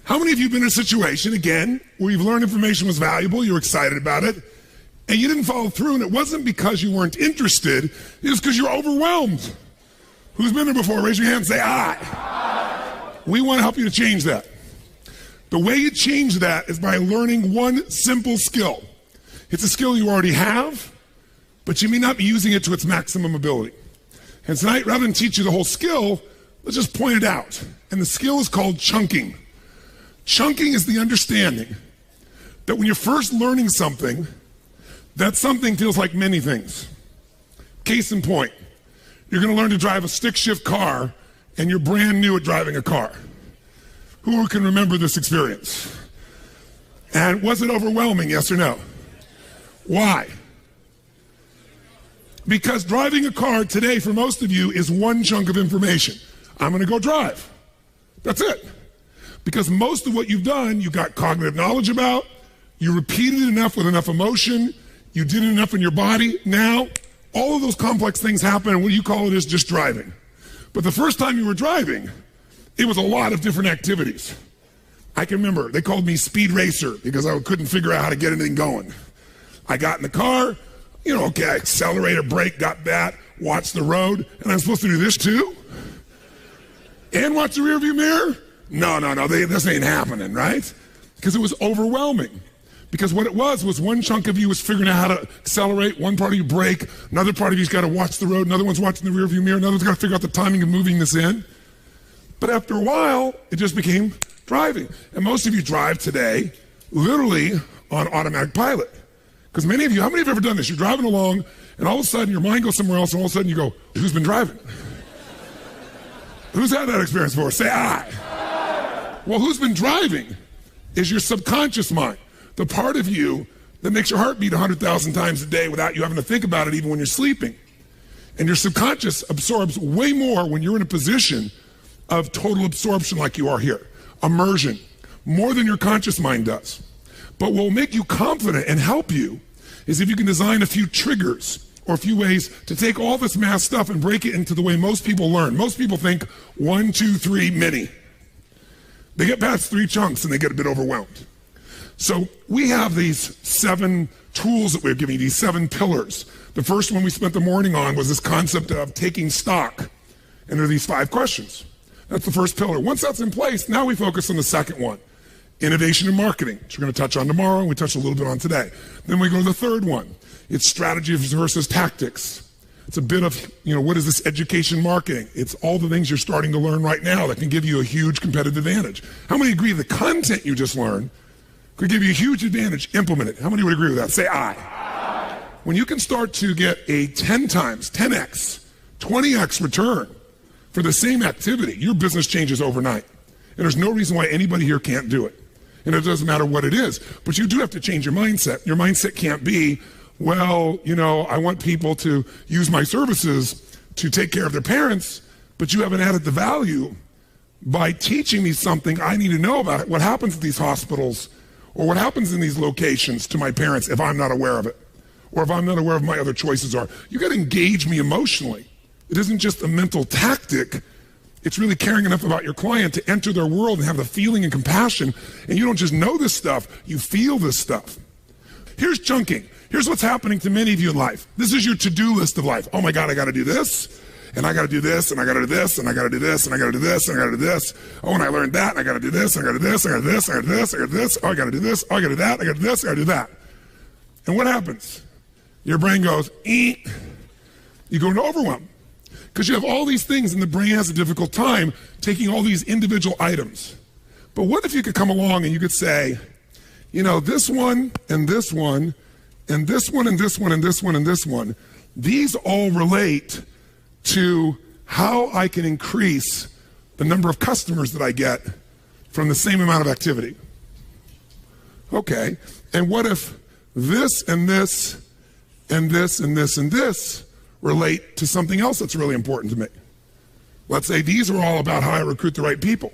How many of you have been in a situation, again, where you've learned information was valuable, you were excited about it, and you didn't follow through, and it wasn't because you weren't interested, it was because you're overwhelmed? Who's been there before? Raise your hand and say, aye. We want to help you to change that. The way you change that is by learning one simple skill. It's a skill you already have, but you may not be using it to its maximum ability. And tonight, rather than teach you the whole skill, let's just point it out. And the skill is called chunking. Chunking is the understanding that when you're first learning something, that something feels like many things. Case in point, you're going to learn to drive a stick shift car, and you're brand new at driving a car. Who can remember this experience? And was it overwhelming, yes or no? Why? Because driving a car today for most of you is one chunk of information. I'm going to go drive. That's it. Because most of what you've done, you got cognitive knowledge about, you repeated it enough with enough emotion, you did it enough in your body. Now, all of those complex things happen, and what you call it is just driving. But the first time you were driving, it was a lot of different activities. I can remember, they called me Speed Racer because I couldn't figure out how to get anything going. I got in the car, okay, accelerator, brake, got that, watched the road, and I'm supposed to do this too? And watch the rearview mirror? No, this ain't happening, right? Because it was overwhelming. Because what it was one chunk of you was figuring out how to accelerate, one part of you brake, another part of you's got to watch the road, another one's watching the rearview mirror, another one's got to figure out the timing of moving this in. But after a while, it just became driving. And most of you drive today literally on automatic pilot. Because many of you, how many of you have ever done this? You're driving along, and all of a sudden your mind goes somewhere else, and all of a sudden you go, who's been driving? Who's had that experience before? Say aye. Well, who's been driving is your subconscious mind, the part of you that makes your heart beat 100,000 times a day without you having to think about it even when you're sleeping. And your subconscious absorbs way more when you're in a position of total absorption like you are here, immersion, more than your conscious mind does. But what will make you confident and help you is if you can design a few triggers or a few ways to take all this math stuff and break it into the way most people learn. Most people think 1, 2, 3, mini. They get past 3 chunks and they get a bit overwhelmed. So we have these 7 tools that we're giving you, these 7 pillars. The first one we spent the morning on was this concept of taking stock. And there are these 5 questions. That's the first pillar. Once that's in place, now we focus on the second one, innovation and marketing, which we're going to touch on tomorrow, and we touched a little bit on today. Then we go to the third one. It's strategy versus tactics. It's a bit of, what is this education marketing? It's all the things you're starting to learn right now that can give you a huge competitive advantage. How many agree the content you just learned could give you a huge advantage? Implement it. How many would agree with that? Say aye. Aye. When you can start to get a 10 times, 10x, 20x return for the same activity, your business changes overnight. And there's no reason why anybody here can't do it. And it doesn't matter what it is. But you do have to change your mindset. Your mindset can't be, well, I want people to use my services to take care of their parents, but you haven't added the value by teaching me something I need to know about it. What happens at these hospitals or what happens in these locations to my parents if I'm not aware of it or if I'm not aware of my other choices are. You got to engage me emotionally. It isn't just a mental tactic. It's really caring enough about your client to enter their world and have the feeling and compassion. And you don't just know this stuff, you feel this stuff. Here's chunking. Here's what's happening to many of you in life. This is your to-do list of life. Oh my God, I got to do this, and I got to do this, and I got to do this, and I got to do this, and I got to do this, and I got to do this. Oh, and I learned that, and I got to do this, and I got to do this, and I got to do this, and I got to do this, and I got to do this. Oh, I got to do this. Oh, I got to do that. I got to do this. I got to do that. And what happens? Your brain goes, eat. You go into overwhelm because you have all these things, and the brain has a difficult time taking all these individual items. But what if you could come along and you could say, this one and this one and this one and this one and this one and this one, these all relate to how I can increase the number of customers that I get from the same amount of activity. Okay, and what if this and this and this and this and this relate to something else that's really important to me? Let's say these are all about how I recruit the right people.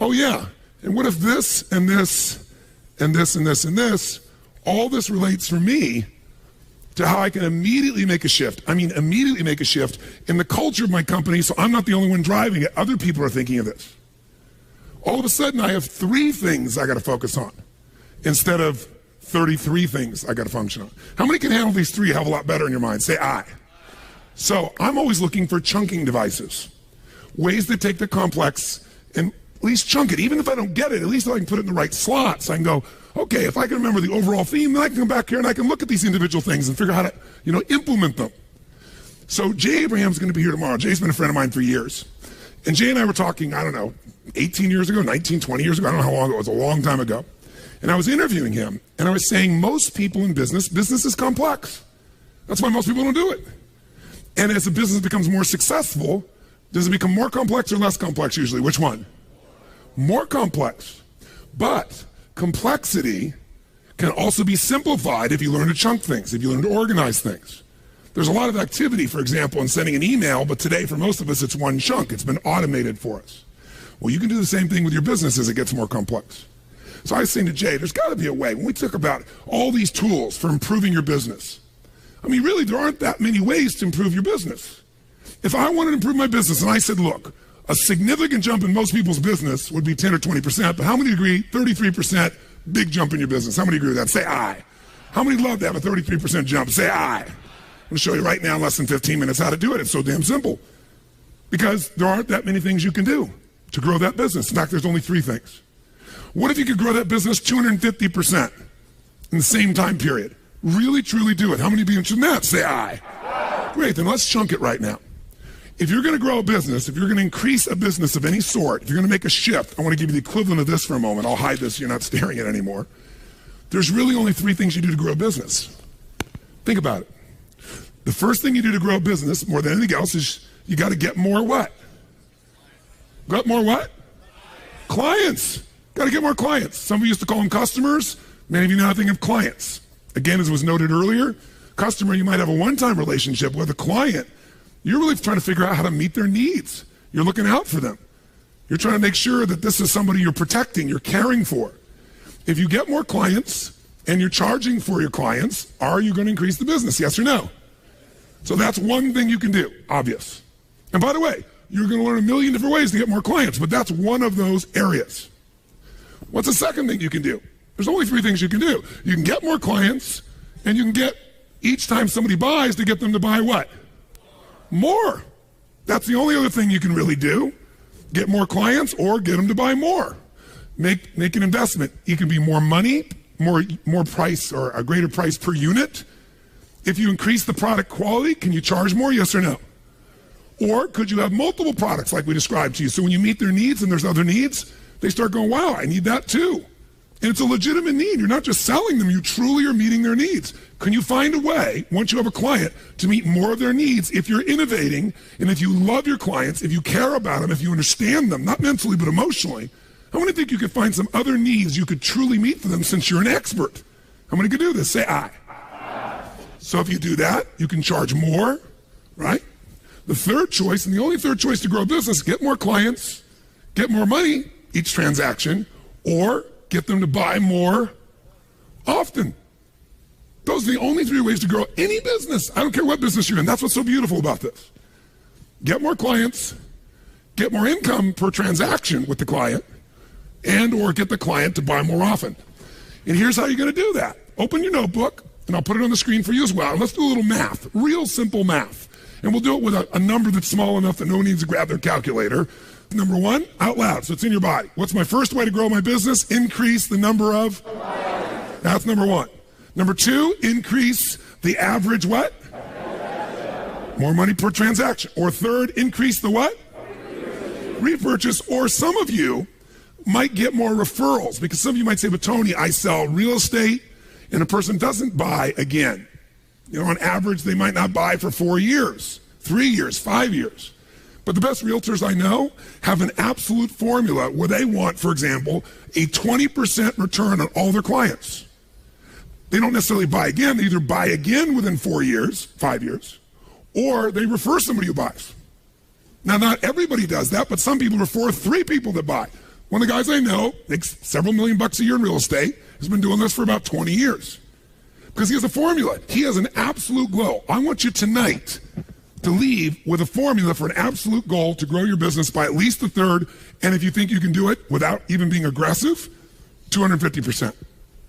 Oh yeah, and what if this and this and this and this and this, all this relates for me to how I can immediately make a shift. I mean, immediately make a shift in the culture of my company so I'm not the only one driving it. Other people are thinking of this. All of a sudden, I have 3 things I got to focus on instead of 33 things I got to function on. How many can handle these 3 a hell of a lot better in your mind? Say I. So I'm always looking for chunking devices, ways that take the complex and at least chunk it. Even if I don't get it, at least I can put it in the right slots. I can go, okay, if I can remember the overall theme, then I can come back here and I can look at these individual things and figure out how to, implement them. So Jay Abraham's going to be here tomorrow. Jay's been a friend of mine for years. And Jay and I were talking, 18 years ago, 19, 20 years ago, I don't know how long ago, it was a long time ago. And I was interviewing him, and I was saying most people in business is complex. That's why most people don't do it. And as the business becomes more successful, does it become more complex or less complex usually? Which one? More complex. But complexity can also be simplified if you learn to chunk things, if you learn to organize things. There's a lot of activity, for example, in sending an email, but today for most of us it's one chunk. It's been automated for us. Well, you can do the same thing with your business as it gets more complex. So I was saying to Jay, there's got to be a way. When we talk about all these tools for improving your business, really, there aren't that many ways to improve your business. If I wanted to improve my business and I said, look, a significant jump in most people's business would be 10 or 20%, but how many agree 33% big jump in your business? How many agree with that? Say aye. How many love to have a 33% jump? Say aye. I'm going to show you right now in less than 15 minutes how to do it. It's so damn simple. Because there aren't that many things you can do to grow that business. In fact, there's only 3 things. What if you could grow that business 250% in the same time period? Really, truly do it. How many of you are interested in that? Say aye. Great, then let's chunk it right now. If you're going to grow a business, if you're going to increase a business of any sort, if you're going to make a shift, I want to give you the equivalent of this for a moment. I'll hide this so you're not staring at it anymore. There's really only 3 things you do to grow a business. Think about it. The first thing you do to grow a business, more than anything else, is you got to get more what? Got more what? Clients. Got to get more clients. Some of you used to call them customers. Many of you now think of clients. Again, as was noted earlier, customer, you might have a one-time relationship with. A client, you're really trying to figure out how to meet their needs. You're looking out for them. You're trying to make sure that this is somebody you're protecting, you're caring for. If you get more clients and you're charging for your clients, are you going to increase the business? Yes or no? So that's one thing you can do, obvious. And by the way, you're going to learn a million different ways to get more clients, but that's one of those areas. What's the second thing you can do? There's only 3 things you can do. You can get more clients, and you can get, each time somebody buys, to get them to buy what? More. That's the only other thing you can really do. Get more clients or get them to buy more. Make an investment. It can be more money, more price, or a greater price per unit. If you increase the product quality, can you charge more? Yes or no? Or could you have multiple products like we described to you? So when you meet their needs and there's other needs, they start going, wow, I need that too. And it's a legitimate need. You're not just selling them, you truly are meeting their needs. Can you find a way, once you have a client, to meet more of their needs if you're innovating, and if you love your clients, if you care about them, if you understand them, not mentally but emotionally? How many think you could find some other needs you could truly meet for them since you're an expert? How many could do this? Say aye. So if you do that, you can charge more, right? The third choice, and the only third choice to grow a business, get more clients, get more money each transaction, or get them to buy more often. Those are the only 3 ways to grow any business. I don't care what business you're in. That's what's so beautiful about this. Get more clients, get more income per transaction with the client, and or get the client to buy more often. And here's how you're going to do that. Open your notebook, and I'll put it on the screen for you as well. And let's do a little math, real simple math. And we'll do it with a number that's small enough that no one needs to grab their calculator. Number 1, out loud, so it's in your body. What's my first way to grow my business? Increase the number of? That's number 1. Number 2, increase the average what? More money per transaction. Or third, increase the what? Repurchase. Or some of you might get more referrals, because some of you might say, but Tony, I sell real estate and a person doesn't buy again. On average, they might not buy for 4 years, 3 years, 5 years. But the best realtors I know have an absolute formula where they want, for example, a 20% return on all their clients. They don't necessarily buy again. They either buy again within 4 years, 5 years, or they refer somebody who buys. Now, not everybody does that, but some people refer 3 people that buy. One of the guys I know makes several $1 million a year in real estate, has been doing this for about 20 years. Because he has a formula. He has an absolute glow. I want you tonight to leave with a formula for an absolute goal to grow your business by at least a third, and if you think you can do it without even being aggressive, 250%.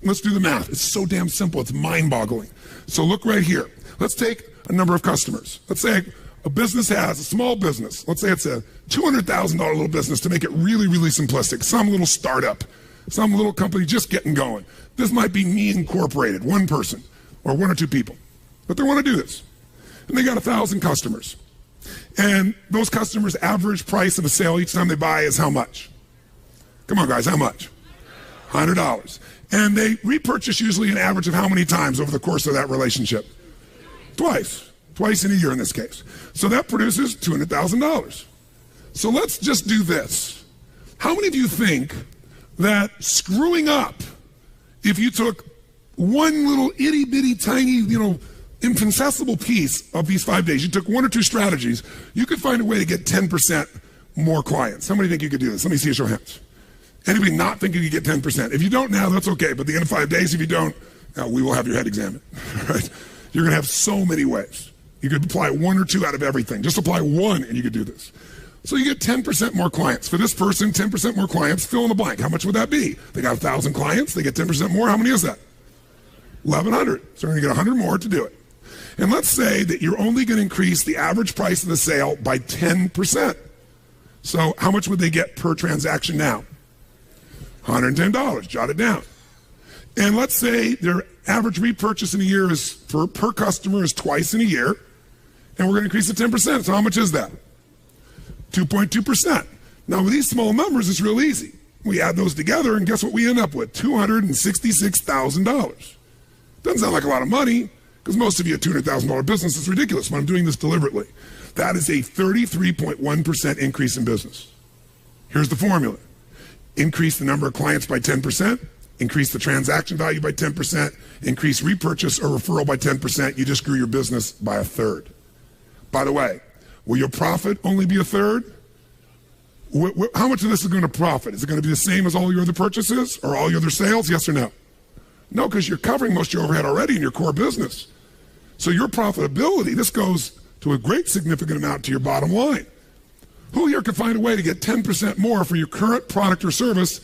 Let's do the math. It's so damn simple. It's mind-boggling. So look right here. Let's take a number of customers. Let's say a business has a small business. Let's say it's a $200,000 little business to make it really, really simplistic. Some little startup, some little company just getting going. This might be Me Incorporated, one person or one or two people, but they want to do this. And they got 1,000 customers. And those customers' average price of a sale each time they buy is how much? Come on, guys, how much? $100. And they repurchase usually an average of how many times over the course of that relationship? Twice in a year in this case. So that produces $200,000. So let's just do this. How many of you think that screwing up, if you took one little itty bitty tiny, infinitesimal piece of these 5 days, you took one or two strategies, you could find a way to get 10% more clients? How many think you could do this? Let me see a show of hands. Anybody not think you could get 10%? If you don't now, that's okay. But at the end of 5 days, if you don't, we will have your head examined. Right? You're going to have so many ways. You could apply one or two out of everything. Just apply one and you could do this. So you get 10% more clients. For this person, 10% more clients, fill in the blank. How much would that be? They got 1,000 clients. They get 10% more. How many is that? 1,100. So they're going to get 100 more to do it. And let's say that you're only going to increase the average price of the sale by 10%. So how much would they get per transaction now? $110. Jot it down. And let's say their average repurchase in a year is per customer is twice in a year. And we're going to increase it 10%. So how much is that? 2.2%. Now with these small numbers, it's real easy. We add those together and guess what we end up with? $266,000. Doesn't sound like a lot of money because most of you a $200,000 business is ridiculous, but I'm doing this deliberately. That is a 33.1% increase in business. Here's the formula. Increase the number of clients by 10%, increase the transaction value by 10%, increase repurchase or referral by 10%, you just grew your business by a third. By the way, will your profit only be a third? How much of this is going to profit? Is it going to be the same as all your other purchases or all your other sales? Yes or no? No, because you're covering most of your overhead already in your core business. So your profitability, this goes to a great significant amount to your bottom line. Who here could find a way to get 10% more for your current product or service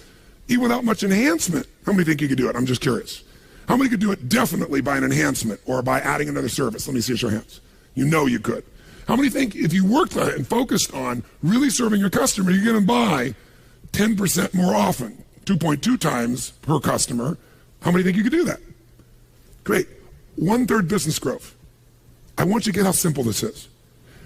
even without much enhancement? How many think you could do it? I'm just curious. How many could do it definitely by an enhancement or by adding another service? Let me see your hands. You know you could. How many think if you worked on it and focused on really serving your customer, you're going to buy 10% more often, 2.2 times per customer? How many think you could do that? Great. 1/3 business growth. I want you to get how simple this is.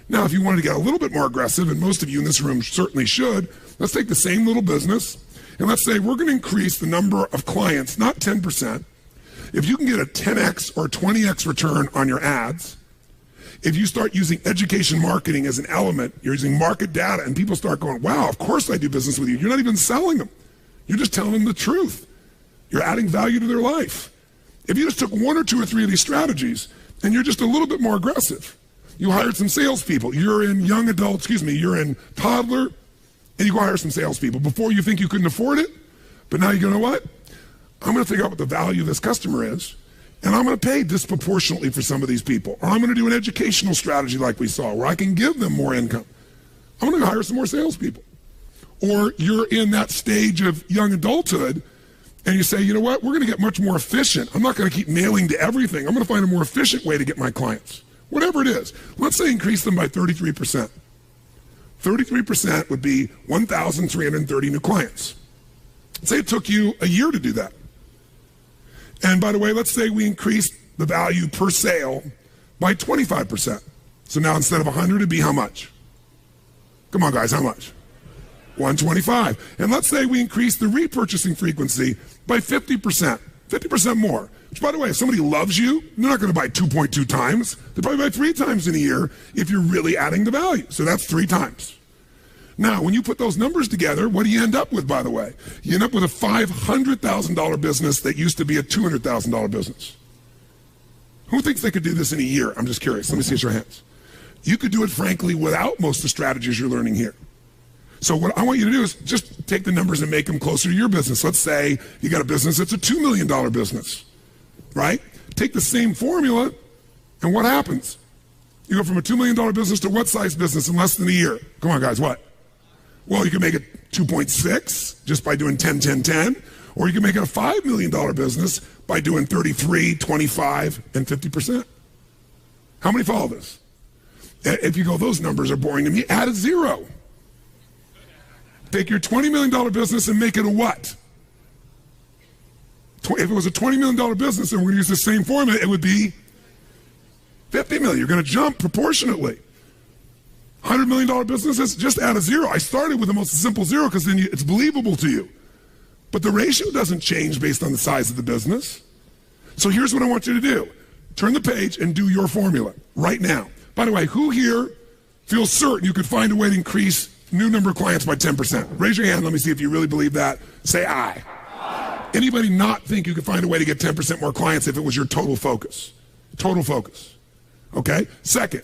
Now, if you wanted to get a little bit more aggressive, and most of you in this room certainly should, let's take the same little business, and let's say we're going to increase the number of clients, not 10%. If you can get a 10x or 20x return on your ads, if you start using education marketing as an element, you're using market data, and people start going, wow, of course I do business with you. You're not even selling them. You're just telling them the truth. You're adding value to their life. If you just took one or two or three of these strategies, and you're just a little bit more aggressive, you hired some salespeople. You're in you're in toddler, and you go hire some salespeople. Before you think you couldn't afford it, but now you go, you know what? I'm going to figure out what the value of this customer is, and I'm going to pay disproportionately for some of these people. Or I'm going to do an educational strategy like we saw, where I can give them more income. I'm going to hire some more salespeople. Or you're in that stage of young adulthood, and you say, you know what? We're going to get much more efficient. I'm not going to keep mailing to everything. I'm going to find a more efficient way to get my clients. Whatever it is. Let's say increase them by 33%. 33% would be 1,330 new clients. Say it took you a year to do that. And by the way, let's say we increased the value per sale by 25%. So now instead of 100, it'd be how much? Come on, guys, how much? 125. And let's say we increase the repurchasing frequency by 50%. 50% more. Which, by the way, if somebody loves you, they're not going to buy 2.2 times. They probably buy 3 times in a year if you're really adding the value. So that's 3 times. Now, when you put those numbers together, what do you end up with, by the way? You end up with a $500,000 business that used to be a $200,000 business. Who thinks they could do this in a year? I'm just curious. Let me see your hands. You could do it, frankly, without most of the strategies you're learning here. So what I want you to do is just take the numbers and make them closer to your business. Let's say you got a business that's a $2 million business, right? Take the same formula, and what happens? You go from a $2 million business to what size business in less than a year? Come on, guys, what? Well, you can make it 2.6 just by doing 10, 10, 10, or you can make it a $5 million business by doing 33, 25, and 50%. How many follow this? If you go, those numbers are boring to me, add a zero. Take your $20 million business and make it a what? If it was a $20 million business and we're going to use the same formula, it would be 50 million. You're going to jump proportionately. $100 million businesses, just add a zero. I started with the most simple zero because then it's believable to you. But the ratio doesn't change based on the size of the business. So here's what I want you to do. Turn the page and do your formula right now. By the way, who here feels certain you could find a way to increase new number of clients by 10%? Raise your hand. Let me see if you really believe that. Say aye. Aye. Anybody not think you could find a way to get 10% more clients if it was your total focus? Total focus. Okay? Second,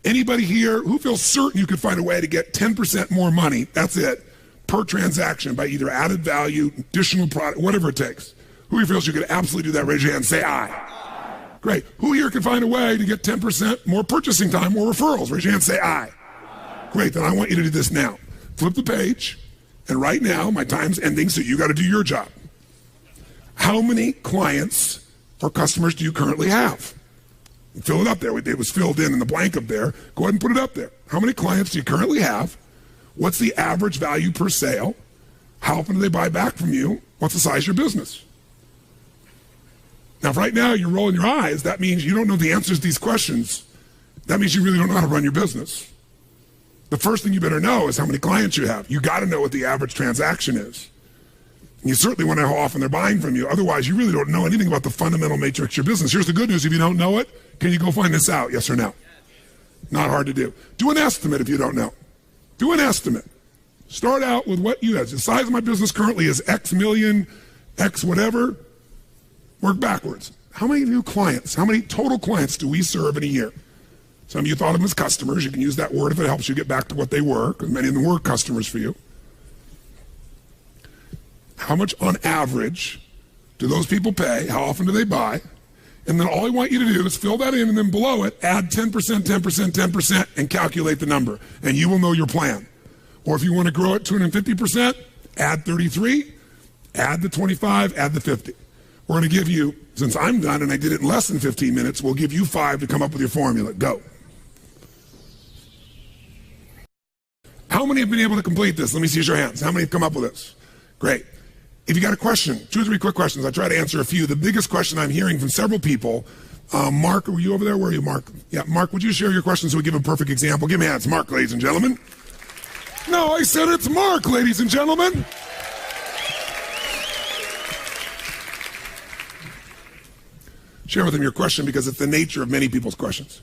anybody here who feels certain you could find a way to get 10% more money, that's it, per transaction by either added value, additional product, whatever it takes? Who here feels you could absolutely do that? Raise your hand. Say aye. Aye. Great. Who here can find a way to get 10% more purchasing time, more referrals? Raise your hand. Say aye. Aye. Great. Then I want you to do this now. Flip the page, and right now, my time's ending, so you got to do your job. How many clients or customers do you currently have? Fill it up there. It was filled in the blank up there. Go ahead and put it up there. How many clients do you currently have? What's the average value per sale? How often do they buy back from you? What's the size of your business? Now, if right now you're rolling your eyes, that means you don't know the answers to these questions. That means you really don't know how to run your business. The first thing you better know is how many clients you have. You got to know what the average transaction is. And you certainly want to know how often they're buying from you. Otherwise, you really don't know anything about the fundamental matrix of your business. Here's the good news. If you don't know it, can you go find this out? Yes or no? Not hard to do. Do an estimate if you don't know. Do an estimate. Start out with what you have. The size of my business currently is X million, X whatever. Work backwards. How many new clients, how many total clients do we serve in a year? Some of you thought of them as customers. You can use that word if it helps you get back to what they were, because many of them were customers for you. How much on average do those people pay? How often do they buy? And then all I want you to do is fill that in, and then below it, add 10%, 10%, 10%, and calculate the number. And you will know your plan. Or if you want to grow it 250%, add 33, add the 25, add the 50. We're going to give you, since I'm done and I did it in less than 15 minutes, we'll give you 5 to come up with your formula. Go. How many have been able to complete this? Let me see your hands. How many have come up with this? Great. If you got a question, 2 or 3 quick questions. I try to answer a few. The biggest question I'm hearing from several people, Mark, were you over there? Where are you, Mark? Yeah, Mark, would you share your question so we give a perfect example? Give me hands. Mark, ladies and gentlemen. No, I said it's Mark, ladies and gentlemen. Share with them your question because it's the nature of many people's questions.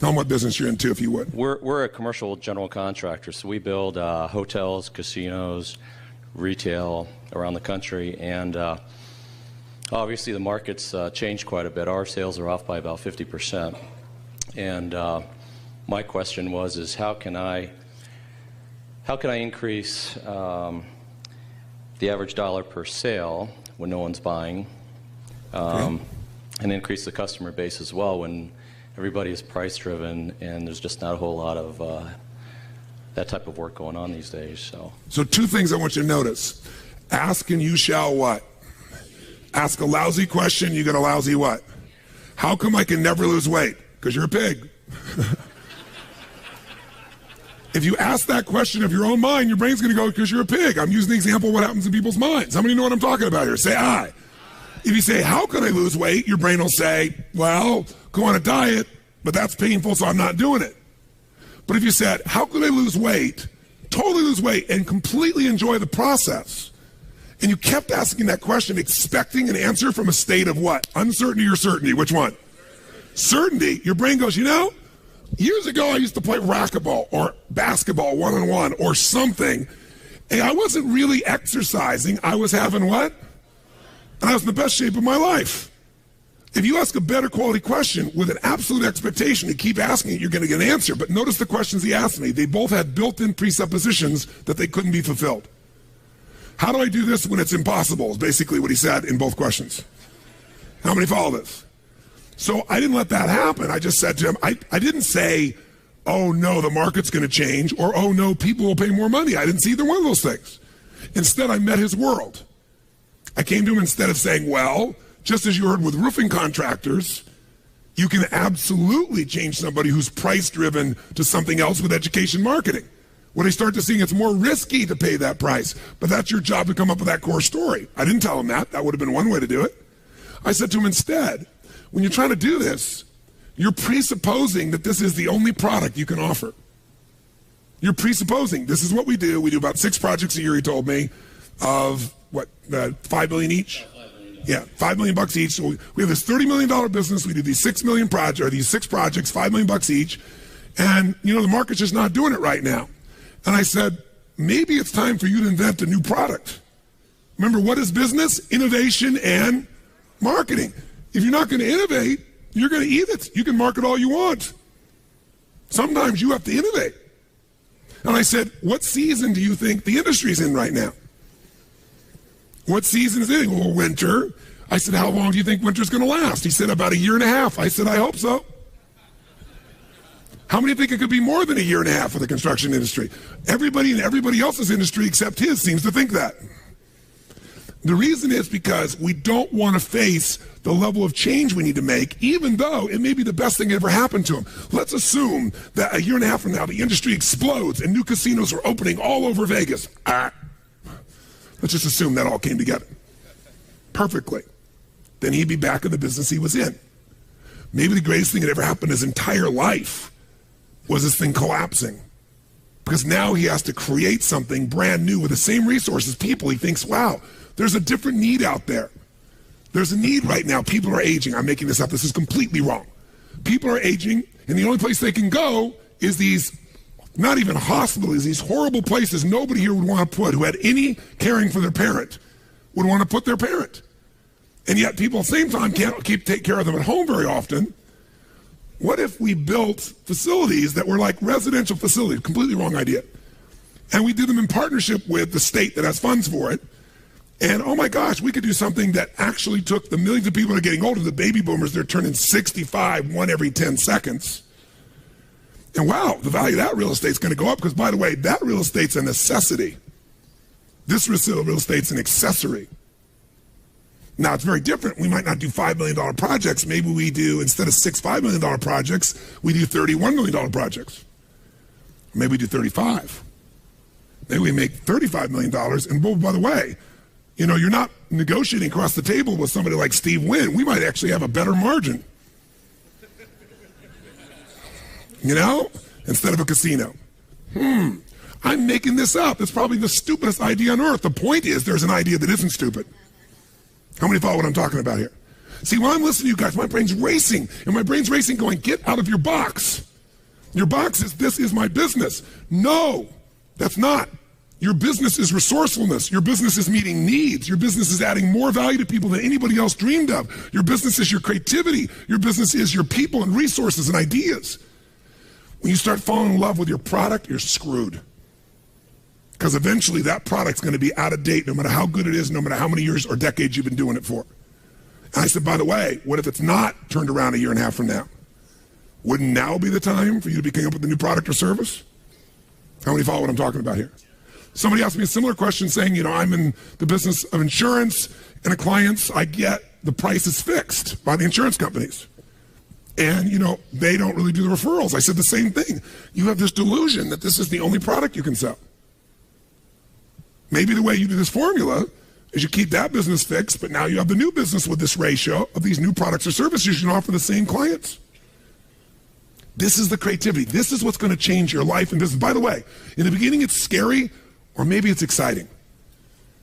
Tell them what business you're in too, if you would. We're a commercial general contractor, so we build hotels, casinos, retail around the country, and obviously the market's changed quite a bit. Our sales are off by about 50%, and my question is how can I increase the average dollar per sale when no one's buying, and increase the customer base as well when everybody is price driven and there's just not a whole lot of that type of work going on these days. So 2 things I want you to notice. Ask and you shall what? Ask a lousy question, you get a lousy what? How come I can never lose weight? Because you're a pig. If you ask that question of your own mind, your brain's going to go, because you're a pig. I'm using the example of what happens in people's minds. How many know what I'm talking about here? Say aye. If you say, how can I lose weight? Your brain will say, well, go on a diet, but that's painful, so I'm not doing it. But if you said, how can I lose weight, totally lose weight, and completely enjoy the process, and you kept asking that question, expecting an answer from a state of what? Uncertainty or certainty? Which one? Certainty. Your brain goes, years ago I used to play racquetball or basketball one-on-one or something, and I wasn't really exercising. I was having what? And I was in the best shape of my life. If you ask a better quality question with an absolute expectation to keep asking it, you're going to get an answer. But notice the questions he asked me. They both had built-in presuppositions that they couldn't be fulfilled. How do I do this when it's impossible is basically what he said in both questions. How many follow this? So I didn't let that happen. I just said to him, I didn't say, oh no, the market's going to change, or oh no, people will pay more money. I didn't see either one of those things. Instead, I met his world. I came to him instead of saying, well, just as you heard with roofing contractors, you can absolutely change somebody who's price-driven to something else with education marketing. When they start to see it's more risky to pay that price, but that's your job to come up with that core story. I didn't tell him that. That would have been one way to do it. I said to him instead, when you're trying to do this, you're presupposing that this is the only product you can offer. You're presupposing this is what we do. We do about 6 projects a year, he told me, of what, $5 million each? Yeah, $5 million each. So we have this $30 million business. We do these 6 projects, $5 million each. And, you know, the market's just not doing it right now. And I said, maybe it's time for you to invent a new product. Remember, what is business? Innovation and marketing. If you're not going to innovate, you're going to eat it. You can market all you want. Sometimes you have to innovate. And I said, what season do you think the industry's in right now? What season is it in? Well, winter. I said, how long do you think winter's going to last? He said, about 1.5 years. I said, I hope so. How many think it could be more than 1.5 years for the construction industry? Everybody in everybody else's industry except his seems to think that. The reason is because we don't want to face the level of change we need to make, even though it may be the best thing that ever happened to him. Let's assume that 1.5 years from now, the industry explodes and new casinos are opening all over Vegas. Let's just assume that all came together perfectly. Then he'd be back in the business he was in. Maybe the greatest thing that ever happened in his entire life was this thing collapsing. Because now he has to create something brand new with the same resources, people. He thinks, wow, there's a different need out there. There's a need right now. People are aging. I'm making this up. This is completely wrong. People are aging, and the only place they can go is these, not even hospitals, these horrible places nobody here would want to put, who had any caring for their parent, would want to put their parent. And yet people at the same time can't take care of them at home very often. What if we built facilities that were like residential facilities? Completely wrong idea. And we did them in partnership with the state that has funds for it. And oh my gosh, we could do something that actually took the millions of people that are getting older, the baby boomers, they're turning 65, one every 10 seconds. And wow, the value of that real estate's going to go up because, by the way, that real estate's a necessity. This real estate's an accessory. Now, it's very different. We might not do $5 million projects. Maybe we do, instead of 6 $5 million projects, we do $31 million projects. Maybe we do 35. Maybe we make $35 million. And oh, by the way, you know, you're not negotiating across the table with somebody like Steve Wynn. We might actually have a better margin. You know, instead of a casino. I'm making this up. It's probably the stupidest idea on earth. The point is there's an idea that isn't stupid. How many follow what I'm talking about here? See, when I'm listening to you guys, my brain's racing. And my brain's racing going, get out of your box. Your box is, this is my business. No, that's not. Your business is resourcefulness. Your business is meeting needs. Your business is adding more value to people than anybody else dreamed of. Your business is your creativity. Your business is your people and resources and ideas. When you start falling in love with your product, you're screwed. Because eventually that product's going to be out of date no matter how good it is, no matter how many years or decades you've been doing it for. And I said, by the way, what if it's not turned around 1.5 years from now? Wouldn't now be the time for you to be coming up with a new product or service? How many follow what I'm talking about here? Somebody asked me a similar question saying, you know, I'm in the business of insurance, and the clients I get, the price is fixed by the insurance companies. And, you know, they don't really do the referrals. I said the same thing. You have this delusion that this is the only product you can sell. Maybe the way you do this formula is you keep that business fixed, but now you have the new business with this ratio of these new products or services you can offer the same clients. This is the creativity. This is what's going to change your life and business. By the way, in the beginning it's scary, or maybe it's exciting.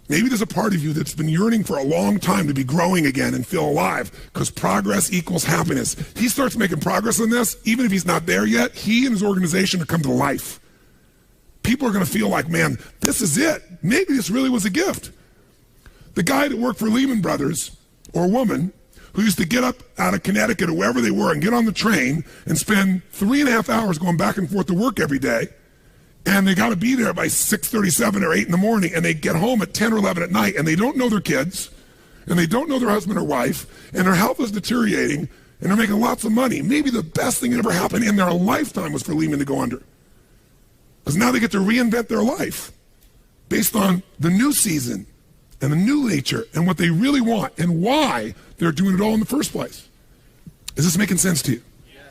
Maybe there's a part of you that's been yearning for a long time to be growing again and feel alive, because progress equals happiness. He starts making progress on this, even if he's not there yet, he and his organization will come to life. People are going to feel like, man, this is it. Maybe this really was a gift. The guy that worked for Lehman Brothers, or woman, who used to get up out of Connecticut or wherever they were and get on the train and spend 3.5 hours going back and forth to work every day, and they got to be there by 6:37 or 8 in the morning, and they get home at 10 or 11 at night, and they don't know their kids, and they don't know their husband or wife, and their health is deteriorating, and they're making lots of money. Maybe the best thing that ever happened in their lifetime was for Lehman to go under. Because now they get to reinvent their life based on the new season and the new nature and what they really want and why they're doing it all in the first place. Is this making sense to you? Yes.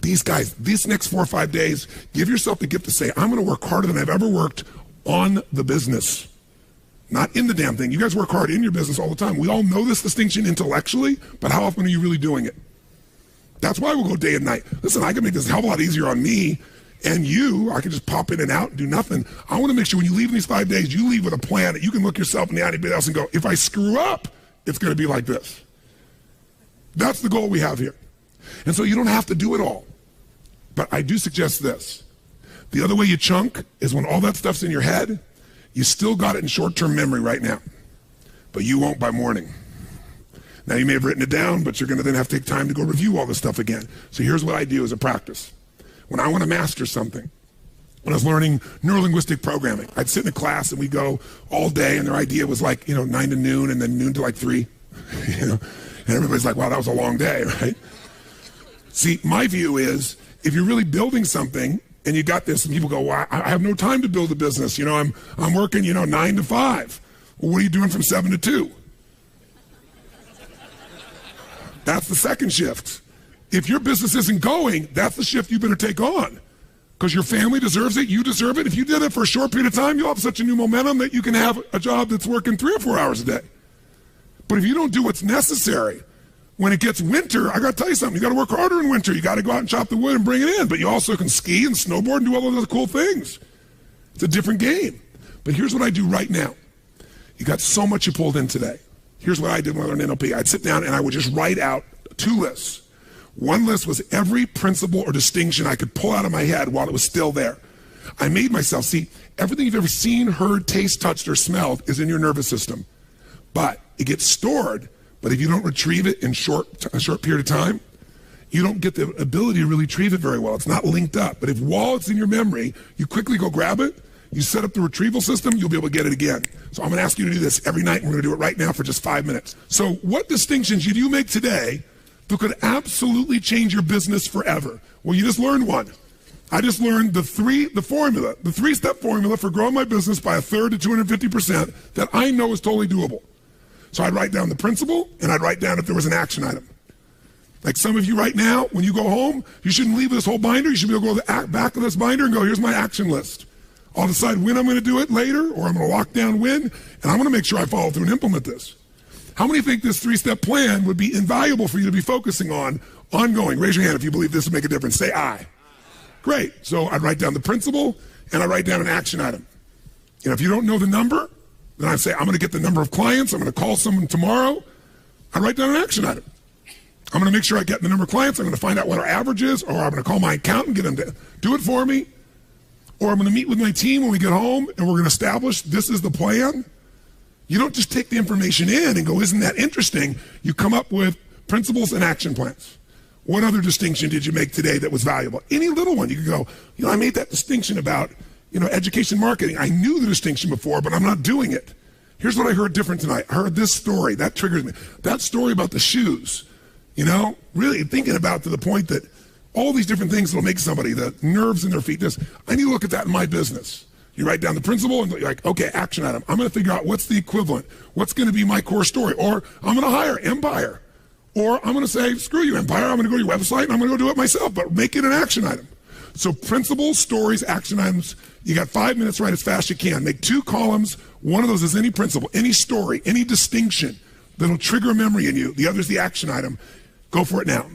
These guys, these next 4 or 5 days, give yourself the gift to say, I'm going to work harder than I've ever worked on the business. Not in the damn thing. You guys work hard in your business all the time. We all know this distinction intellectually, but how often are you really doing it? That's why we'll go day and night. Listen, I can make this a hell of a lot easier on me and you. I can just pop in and out and do nothing. I want to make sure when you leave in these 5 days, you leave with a plan that you can look yourself in the eye and anybody else and go, if I screw up, it's going to be like this. That's the goal we have here. And so you don't have to do it all. But I do suggest this. The other way you chunk is when all that stuff's in your head, you still got it in short-term memory right now, but you won't by morning. Now, you may have written it down, but you're going to then have to take time to go review all this stuff again. So here's what I do as a practice. When I want to master something, when I was learning neurolinguistic programming, I'd sit in a class and we'd go all day, and their idea was like, 9 to noon and then noon to like 3, and everybody's like, wow, that was a long day, right? See, my view is if you're really building something, and you got this, and people go, well, I have no time to build a business. I'm working, 9 to 5. Well, what are you doing from 7 to 2? That's the second shift. If your business isn't going, that's the shift you better take on. Because your family deserves it, you deserve it. If you did it for a short period of time, you'll have such a new momentum that you can have a job that's working 3 or 4 hours a day. But if you don't do what's necessary, when it gets winter, I got to tell you something. You got to work harder in winter. You got to go out and chop the wood and bring it in. But you also can ski and snowboard and do all those other cool things. It's a different game. But here's what I do right now. You got so much you pulled in today. Here's what I did when I learned NLP. I'd sit down and I would just write out 2 lists. One list was every principle or distinction I could pull out of my head while it was still there. I made myself see everything you've ever seen, heard, tasted, touched, or smelled is in your nervous system. But it gets stored. But if you don't retrieve it in a short period of time, you don't get the ability to really retrieve it very well. It's not linked up. But if while it's in your memory, you quickly go grab it, you set up the retrieval system, you'll be able to get it again. So I'm going to ask you to do this every night, and we're going to do it right now for just 5 minutes. So what distinctions did you make today that could absolutely change your business forever? Well, you just learned one. I just learned the 3-step formula for growing my business by 1/3 to 250% that I know is totally doable. So I'd write down the principle, and I'd write down if there was an action item. Like some of you right now, when you go home, you shouldn't leave this whole binder. You should be able to go to the back of this binder and go, here's my action list. I'll decide when I'm going to do it later, or I'm going to lock down when, and I'm going to make sure I follow through and implement this. How many think this 3-step plan would be invaluable for you to be focusing on ongoing? Raise your hand if you believe this would make a difference. Say aye. Great. So I'd write down the principle, and I'd write down an action item. If you don't know the number, then I'd say, I'm going to get the number of clients. I'm going to call someone tomorrow. I write down an action item. I'm going to make sure I get the number of clients. I'm going to find out what our average is, or I'm going to call my accountant, get them to do it for me. Or I'm going to meet with my team when we get home, and we're going to establish this is the plan. You don't just take the information in and go, isn't that interesting? You come up with principles and action plans. What other distinction did you make today that was valuable? Any little one. You could go, I made that distinction about education marketing. I knew the distinction before, but I'm not doing it. Here's what I heard different tonight. I heard this story. That triggers me. That story about the shoes, really thinking about to the point that all these different things that'll make somebody, the nerves in their feet, I need to look at that in my business. You write down the principle and you're like, okay, action item. I'm going to figure out what's the equivalent. What's going to be my core story? Or I'm going to hire Empire. Or I'm going to say, screw you, Empire. I'm going to go to your website and I'm going to go do it myself, but make it an action item. So principles, stories, action items. You got 5 minutes, write as fast as you can. Make 2 columns. One of those is any principle, any story, any distinction that'll trigger a memory in you. The other is the action item. Go for it now.